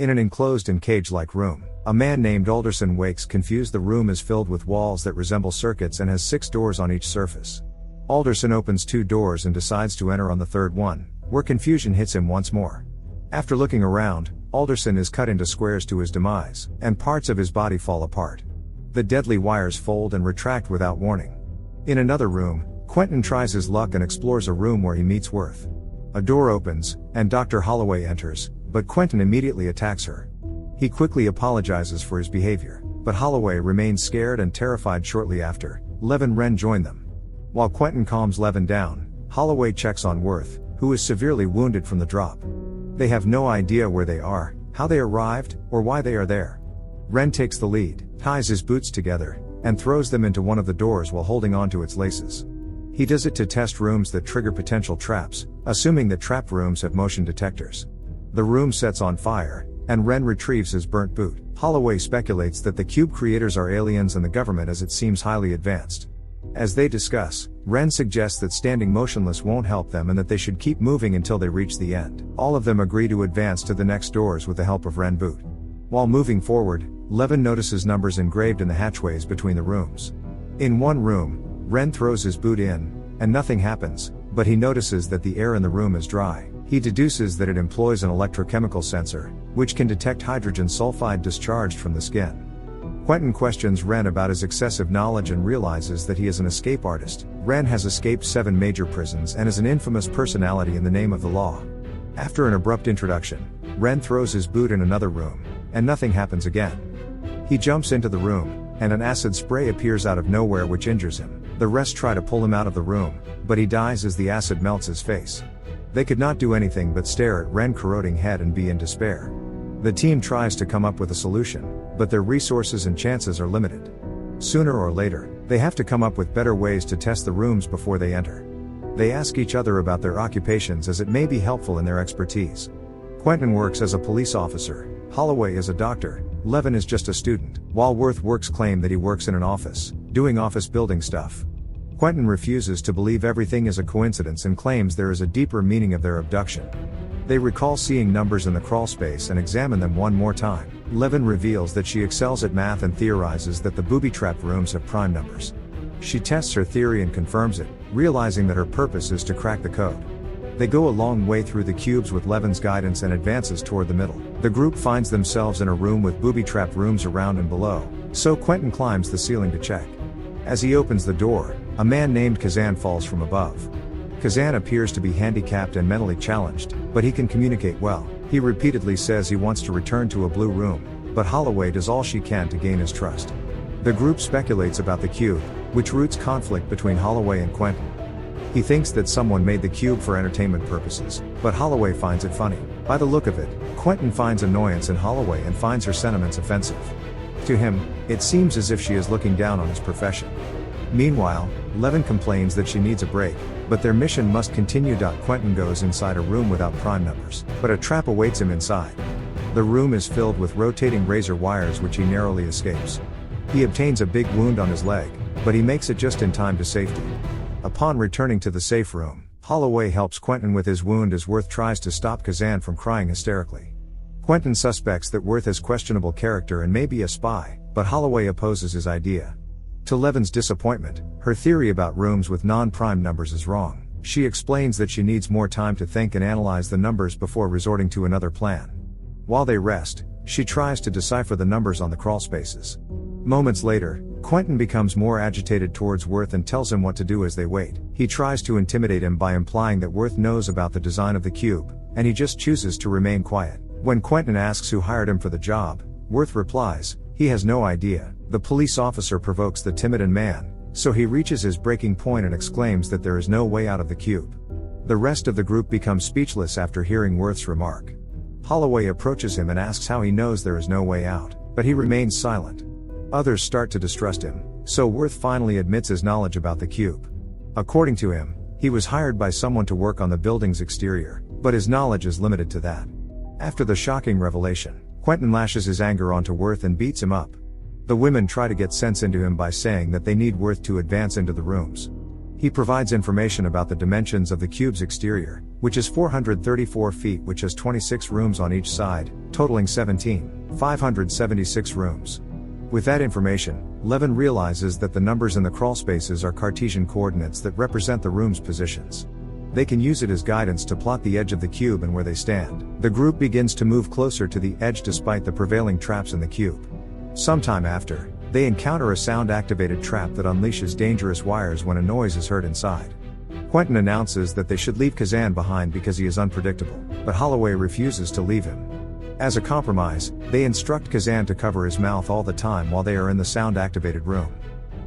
In an enclosed and cage-like room, a man named Alderson wakes confused. The room is filled with walls that resemble circuits and has 6 doors on each surface. Alderson opens 2 doors and decides to enter on the third one, where confusion hits him once more. After looking around, Alderson is cut into squares to his demise, and parts of his body fall apart. The deadly wires fold and retract without warning. In another room, Quentin tries his luck and explores a room where he meets Worth. A door opens, and Dr. Holloway enters, but Quentin immediately attacks her. He quickly apologizes for his behavior, but Holloway remains scared and terrified. Shortly after, Lev and Ren join them. While Quentin calms Levin down, Holloway checks on Worth, who is severely wounded from the drop. They have no idea where they are, how they arrived, or why they are there. Ren takes the lead, ties his boots together, and throws them into one of the doors while holding onto its laces. He does it to test rooms that trigger potential traps, assuming that trapped rooms have motion detectors. The room sets on fire, and Ren retrieves his burnt boot. Holloway speculates that the cube creators are aliens and the government, as it seems highly advanced. As they discuss, Ren suggests that standing motionless won't help them and that they should keep moving until they reach the end. All of them agree to advance to the next doors with the help of Ren boot. While moving forward, Levin notices numbers engraved in the hatchways between the rooms. In one room, Ren throws his boot in, and nothing happens, but he notices that the air in the room is dry. He deduces that it employs an electrochemical sensor, which can detect hydrogen sulfide discharged from the skin. Quentin questions Ren about his excessive knowledge and realizes that he is an escape artist. Ren has escaped 7 major prisons and is an infamous personality in the name of the law. After an abrupt introduction, Ren throws his boot in another room, and nothing happens again. He jumps into the room, and an acid spray appears out of nowhere which injures him. The rest try to pull him out of the room, but he dies as the acid melts his face. They could not do anything but stare at Ren's corroding head and be in despair. The team tries to come up with a solution, but their resources and chances are limited. Sooner or later, they have to come up with better ways to test the rooms before they enter. They ask each other about their occupations, as it may be helpful in their expertise. Quentin works as a police officer, Holloway is a doctor, Levin is just a student, while Worth's claim that he works in an office, doing office building stuff. Quentin refuses to believe everything is a coincidence and claims there is a deeper meaning of their abduction. They recall seeing numbers in the crawlspace and examine them one more time. Levin reveals that she excels at math and theorizes that the booby-trapped rooms have prime numbers. She tests her theory and confirms it, realizing that her purpose is to crack the code. They go a long way through the cubes with Levin's guidance and advances toward the middle. The group finds themselves in a room with booby-trapped rooms around and below, so Quentin climbs the ceiling to check. As he opens the door, a man named Kazan falls from above. Kazan appears to be handicapped and mentally challenged, but he can communicate well. He repeatedly says he wants to return to a blue room, but Holloway does all she can to gain his trust. The group speculates about the cube, which roots conflict between Holloway and Quentin. He thinks that someone made the cube for entertainment purposes, but Holloway finds it funny. By the look of it, Quentin finds annoyance in Holloway and finds her sentiments offensive. To him, it seems as if she is looking down on his profession. Meanwhile, Levin complains that she needs a break, but their mission must continue. Quentin goes inside a room without prime numbers, but a trap awaits him inside. The room is filled with rotating razor wires which he narrowly escapes. He obtains a big wound on his leg, but he makes it just in time to safety. Upon returning to the safe room, Holloway helps Quentin with his wound as Worth tries to stop Kazan from crying hysterically. Quentin suspects that Worth has questionable character and may be a spy, but Holloway opposes his idea. To Levin's disappointment, her theory about rooms with non-prime numbers is wrong. She explains that she needs more time to think and analyze the numbers before resorting to another plan. While they rest, she tries to decipher the numbers on the crawlspaces. Moments later, Quentin becomes more agitated towards Worth and tells him what to do as they wait. He tries to intimidate him by implying that Worth knows about the design of the cube, and he just chooses to remain quiet. When Quentin asks who hired him for the job, Worth replies, he has no idea. The police officer provokes the timid man, so he reaches his breaking point and exclaims that there is no way out of the cube. The rest of the group becomes speechless after hearing Worth's remark. Holloway approaches him and asks how he knows there is no way out, but he remains silent. Others start to distrust him, so Worth finally admits his knowledge about the cube. According to him, he was hired by someone to work on the building's exterior, but his knowledge is limited to that. After the shocking revelation, Quentin lashes his anger onto Worth and beats him up. The women try to get sense into him by saying that they need Worth to advance into the rooms. He provides information about the dimensions of the cube's exterior, which is 434 feet, which has 26 rooms on each side, totaling 576 rooms. With that information, Levin realizes that the numbers in the crawlspaces are Cartesian coordinates that represent the room's positions. They can use it as guidance to plot the edge of the cube and where they stand. The group begins to move closer to the edge despite the prevailing traps in the cube. Sometime after, they encounter a sound-activated trap that unleashes dangerous wires when a noise is heard inside. Quentin announces that they should leave Kazan behind because he is unpredictable, but Holloway refuses to leave him. As a compromise, they instruct Kazan to cover his mouth all the time while they are in the sound-activated room.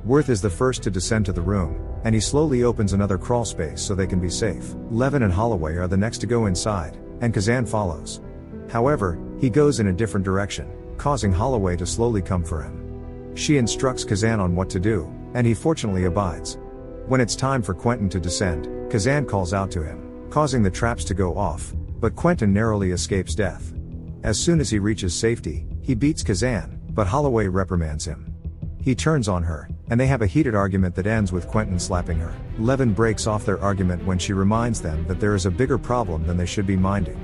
Worth is the first to descend to the room, and he slowly opens another crawlspace so they can be safe. Levin and Holloway are the next to go inside, and Kazan follows. However, he goes in a different direction, causing Holloway to slowly come for him. She instructs Kazan on what to do, and he fortunately abides. When it's time for Quentin to descend, Kazan calls out to him, causing the traps to go off, but Quentin narrowly escapes death. As soon as he reaches safety, he beats Kazan, but Holloway reprimands him. He turns on her, and they have a heated argument that ends with Quentin slapping her. Levin breaks off their argument when she reminds them that there is a bigger problem than they should be minding.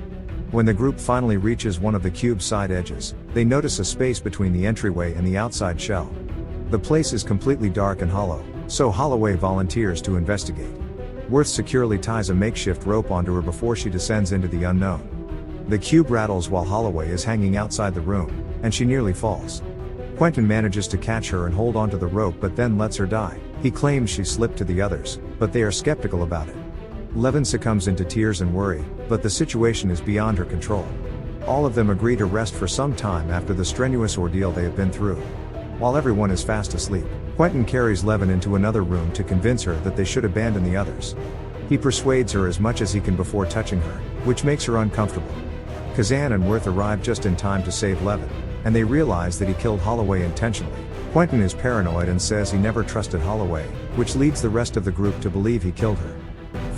When the group finally reaches one of the cube's side edges, they notice a space between the entryway and the outside shell. The place is completely dark and hollow, so Holloway volunteers to investigate. Worth securely ties a makeshift rope onto her before she descends into the unknown. The cube rattles while Holloway is hanging outside the room, and she nearly falls. Quentin manages to catch her and hold onto the rope but then lets her die. He claims she slipped to the others, but they are skeptical about it. Levin succumbs into tears and worry, but the situation is beyond her control. All of them agree to rest for some time after the strenuous ordeal they have been through. While everyone is fast asleep, Quentin carries Levin into another room to convince her that they should abandon the others. He persuades her as much as he can before touching her, which makes her uncomfortable. Kazan and Worth arrive just in time to save Levin, and they realize that he killed Holloway intentionally. Quentin is paranoid and says he never trusted Holloway, which leads the rest of the group to believe he killed her.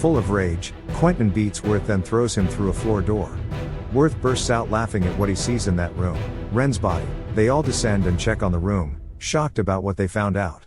Full of rage, Quentin beats Worth then throws him through a floor door. Worth bursts out laughing at what he sees in that room, Ren's body. They all descend and check on the room, shocked about what they found out.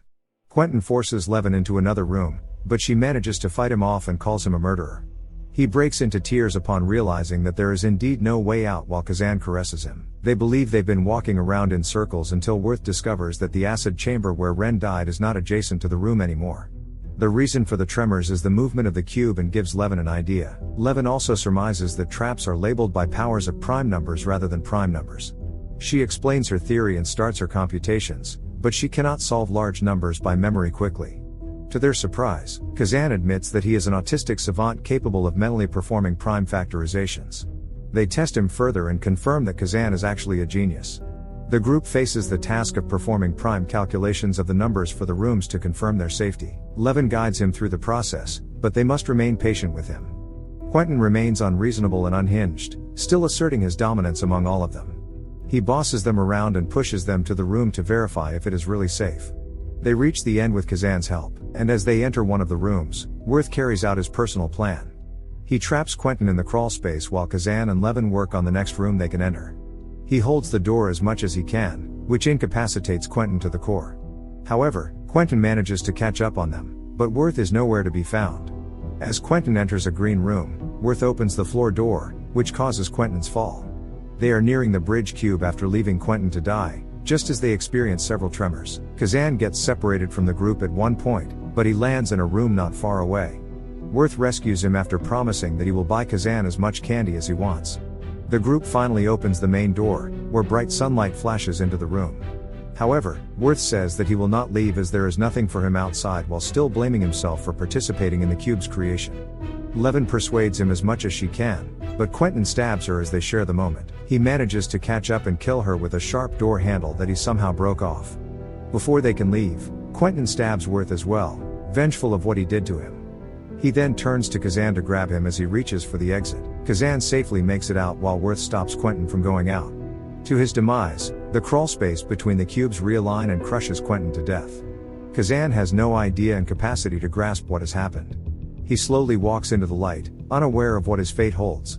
Quentin forces Levin into another room, but she manages to fight him off and calls him a murderer. He breaks into tears upon realizing that there is indeed no way out while Kazan caresses him. They believe they've been walking around in circles until Worth discovers that the acid chamber where Ren died is not adjacent to the room anymore. The reason for the tremors is the movement of the cube and gives Levin an idea. Levin also surmises that traps are labeled by powers of prime numbers rather than prime numbers. She explains her theory and starts her computations, but she cannot solve large numbers by memory quickly. To their surprise, Kazan admits that he is an autistic savant capable of mentally performing prime factorizations. They test him further and confirm that Kazan is actually a genius. The group faces the task of performing prime calculations of the numbers for the rooms to confirm their safety. Levin guides him through the process, but they must remain patient with him. Quentin remains unreasonable and unhinged, still asserting his dominance among all of them. He bosses them around and pushes them to the room to verify if it is really safe. They reach the end with Kazan's help, and as they enter one of the rooms, Worth carries out his personal plan. He traps Quentin in the crawlspace while Kazan and Levin work on the next room they can enter. He holds the door as much as he can, which incapacitates Quentin to the core. However, Quentin manages to catch up on them, but Worth is nowhere to be found. As Quentin enters a green room, Worth opens the floor door, which causes Quentin's fall. They are nearing the bridge cube after leaving Quentin to die, just as they experience several tremors. Kazan gets separated from the group at one point, but he lands in a room not far away. Worth rescues him after promising that he will buy Kazan as much candy as he wants. The group finally opens the main door, where bright sunlight flashes into the room. However, Worth says that he will not leave as there is nothing for him outside while still blaming himself for participating in the cube's creation. Levin persuades him as much as she can, but Quentin stabs her as they share the moment. He manages to catch up and kill her with a sharp door handle that he somehow broke off. Before they can leave, Quentin stabs Worth as well, vengeful of what he did to him. He then turns to Kazan to grab him as he reaches for the exit. Kazan safely makes it out while Worth stops Quentin from going out. To his demise, the crawlspace between the cubes realign and crushes Quentin to death. Kazan has no idea and capacity to grasp what has happened. He slowly walks into the light, unaware of what his fate holds.